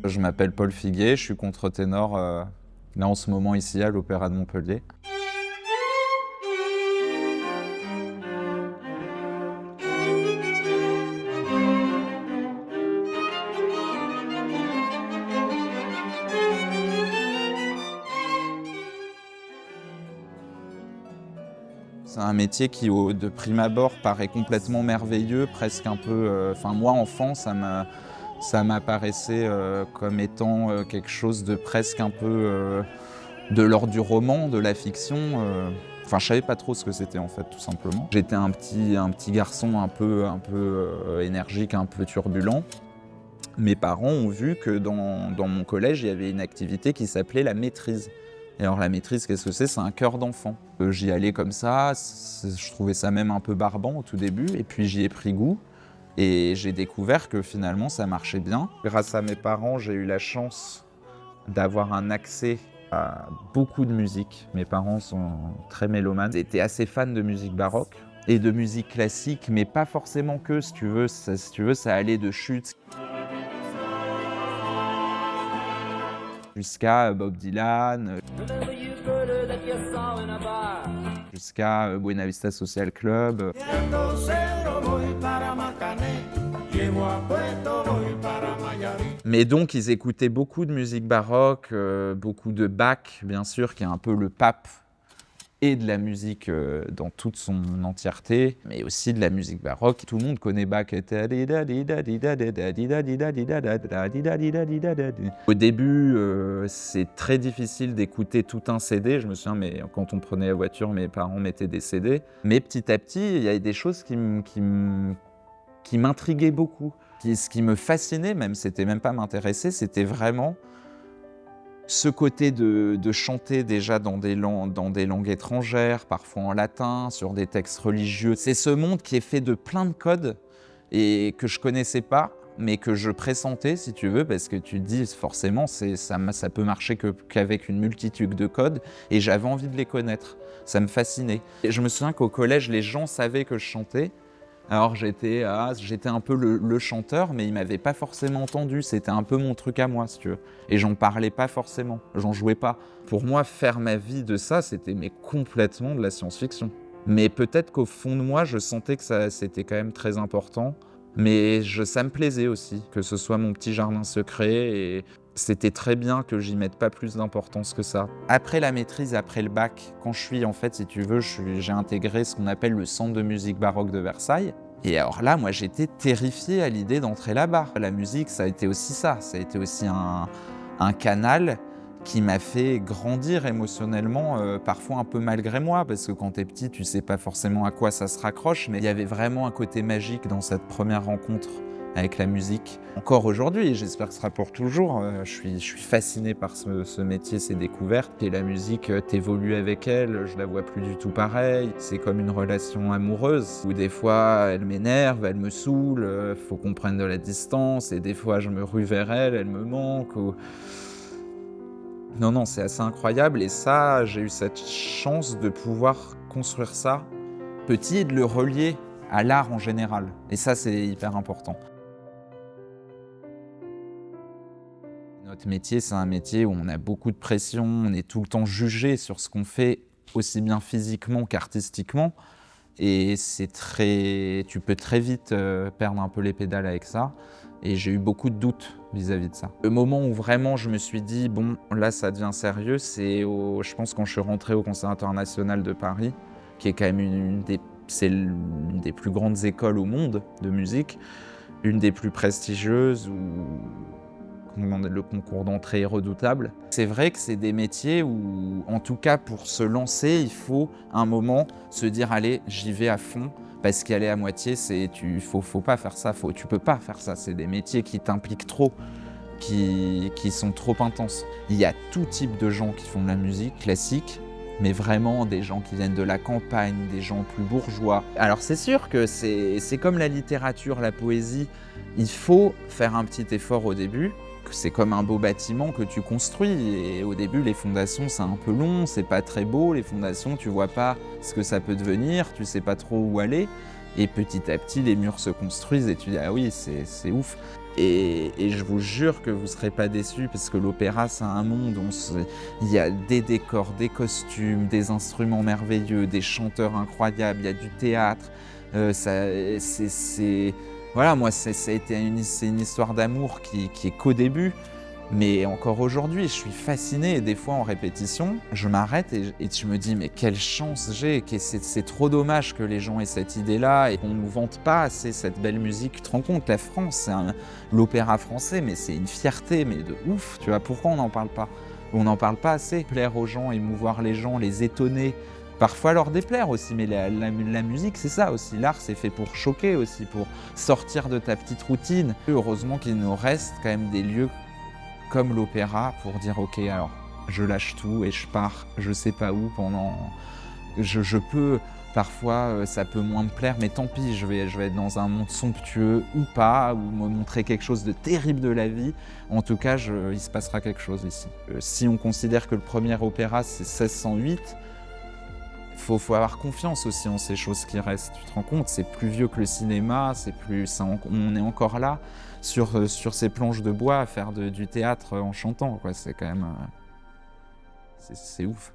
Je m'appelle Paul Figuier, je suis contre-ténor là en ce moment ici à l'Opéra de Montpellier. C'est un métier qui, de prime abord, paraît complètement merveilleux, presque un peu... Enfin, moi, enfant, ça m'apparaissait comme étant quelque chose de presque un peu de l'ordre du roman, de la fiction. Enfin, je savais pas trop ce que c'était en fait, tout simplement. J'étais un petit garçon un peu énergique, un peu turbulent. Mes parents ont vu que dans mon collège, il y avait une activité qui s'appelait la maîtrise. Et alors la maîtrise, qu'est-ce que c'est? C'est un chœur d'enfant. J'y allais comme ça, je trouvais ça même un peu barbant au tout début, et puis j'y ai pris goût. Et j'ai découvert que finalement ça marchait bien. Grâce à mes parents, j'ai eu la chance d'avoir un accès à beaucoup de musique. Mes parents sont très mélomanes. Ils étaient assez fans de musique baroque et de musique classique, mais pas forcément que, si tu veux. Ça allait de Schütz jusqu'à Bob Dylan, jusqu'à Buena Vista Social Club. Mais donc ils écoutaient beaucoup de musique baroque, beaucoup de Bach, bien sûr, qui est un peu le pape et de la musique dans toute son entièreté, mais aussi de la musique baroque. Tout le monde connaît Bach. Au début, c'est très difficile d'écouter tout un CD. Je me souviens, mais quand on prenait la voiture, mes parents mettaient des CD. Mais petit à petit, il y avait des choses qui m'intriguaient beaucoup. Ce qui me fascinait, même, c'était même pas m'intéresser, c'était vraiment ce côté de chanter déjà dans des langues étrangères, parfois en latin, sur des textes religieux. C'est ce monde qui est fait de plein de codes et que je connaissais pas, mais que je pressentais, si tu veux, parce que tu te dis forcément, ça peut marcher qu'avec une multitude de codes, et j'avais envie de les connaître. Ça me fascinait. Et je me souviens qu'au collège, les gens savaient que je chantais. Alors j'étais un peu le chanteur, mais ils m'avaient pas forcément entendu. C'était un peu mon truc à moi, si tu veux. Et j'en parlais pas forcément, j'en jouais pas. Pour moi, faire ma vie de ça, c'était complètement de la science-fiction. Mais peut-être qu'au fond de moi, je sentais que c'était quand même très important. Mais ça me plaisait aussi, que ce soit mon petit jardin secret. Et c'était très bien que j'y mette pas plus d'importance que ça. Après la maîtrise, après le bac, quand je suis, en fait, si tu veux, j'ai intégré ce qu'on appelle le Centre de musique baroque de Versailles. Et alors là, moi, j'étais terrifié à l'idée d'entrer là-bas. La musique, ça a été aussi ça. Ça a été aussi un canal qui m'a fait grandir émotionnellement, parfois un peu malgré moi, parce que quand t'es petit, tu sais pas forcément à quoi ça se raccroche, mais il y avait vraiment un côté magique dans cette première rencontre avec la musique. Encore aujourd'hui, et j'espère que ce sera pour toujours, je suis fasciné par ce métier, ces découvertes. Et la musique, t'évolues avec elle, je la vois plus du tout pareil. C'est comme une relation amoureuse, où des fois, elle m'énerve, elle me saoule, faut qu'on prenne de la distance, et des fois, je me rue vers elle, elle me manque. Non, c'est assez incroyable, et ça, j'ai eu cette chance de pouvoir construire ça petit et de le relier à l'art en général. Et ça, c'est hyper important. Notre métier, c'est un métier où on a beaucoup de pression, on est tout le temps jugé sur ce qu'on fait, aussi bien physiquement qu'artistiquement. Et tu peux très vite perdre un peu les pédales avec ça. Et j'ai eu beaucoup de doutes vis-à-vis de ça. Le moment où vraiment je me suis dit, bon, là ça devient sérieux, je pense quand je suis rentré au Conservatoire national de Paris, qui est quand même c'est l'une des plus grandes écoles au monde de musique, une des plus prestigieuses, où le concours d'entrée est redoutable. C'est vrai que c'est des métiers où, en tout cas pour se lancer, il faut un moment se dire, allez, j'y vais à fond. Parce qu'aller à moitié, faut pas faire ça, tu peux pas faire ça. C'est des métiers qui t'impliquent trop, qui sont trop intenses. Il y a tout type de gens qui font de la musique classique, mais vraiment des gens qui viennent de la campagne, des gens plus bourgeois. Alors c'est sûr que c'est comme la littérature, la poésie, il faut faire un petit effort au début. C'est comme un beau bâtiment que tu construis, et au début les fondations c'est un peu long, c'est pas très beau, les fondations tu vois pas ce que ça peut devenir, tu sais pas trop où aller, et petit à petit les murs se construisent et tu dis ah oui c'est ouf. Et je vous jure que vous serez pas déçus parce que l'opéra, c'est un monde où il y a des décors, des costumes, des instruments merveilleux, des chanteurs incroyables, il y a du théâtre. Ça, voilà, moi, ça a été c'est une histoire d'amour qui est qu'au début. Mais encore aujourd'hui, je suis fasciné et des fois en répétition, je m'arrête et je me dis: «Mais quelle chance j'ai, que c'est trop dommage que les gens aient cette idée-là et qu'on nous vante pas assez cette belle musique». Tu te rends compte, la France, l'opéra français, mais c'est une fierté, mais de ouf, tu vois? Pourquoi on n'en parle pas? On n'en parle pas assez. Plaire aux gens, émouvoir les gens, les étonner, parfois leur déplaire aussi, mais la musique, c'est ça aussi. L'art, c'est fait pour choquer aussi, pour sortir de ta petite routine. Heureusement qu'il nous reste quand même des lieux comme l'opéra pour dire: «OK, alors je lâche tout et je pars, je sais pas où pendant». Je peux parfois, ça peut moins me plaire, mais tant pis, je vais être dans un monde somptueux ou pas, ou me montrer quelque chose de terrible de la vie. En tout cas, il se passera quelque chose ici. Si on considère que le premier opéra, c'est 1608, faut avoir confiance aussi en ces choses qui restent. Tu te rends compte, c'est plus vieux que le cinéma, on est encore là sur ces planches de bois à faire du théâtre en chantant, quoi. C'est quand même, c'est ouf.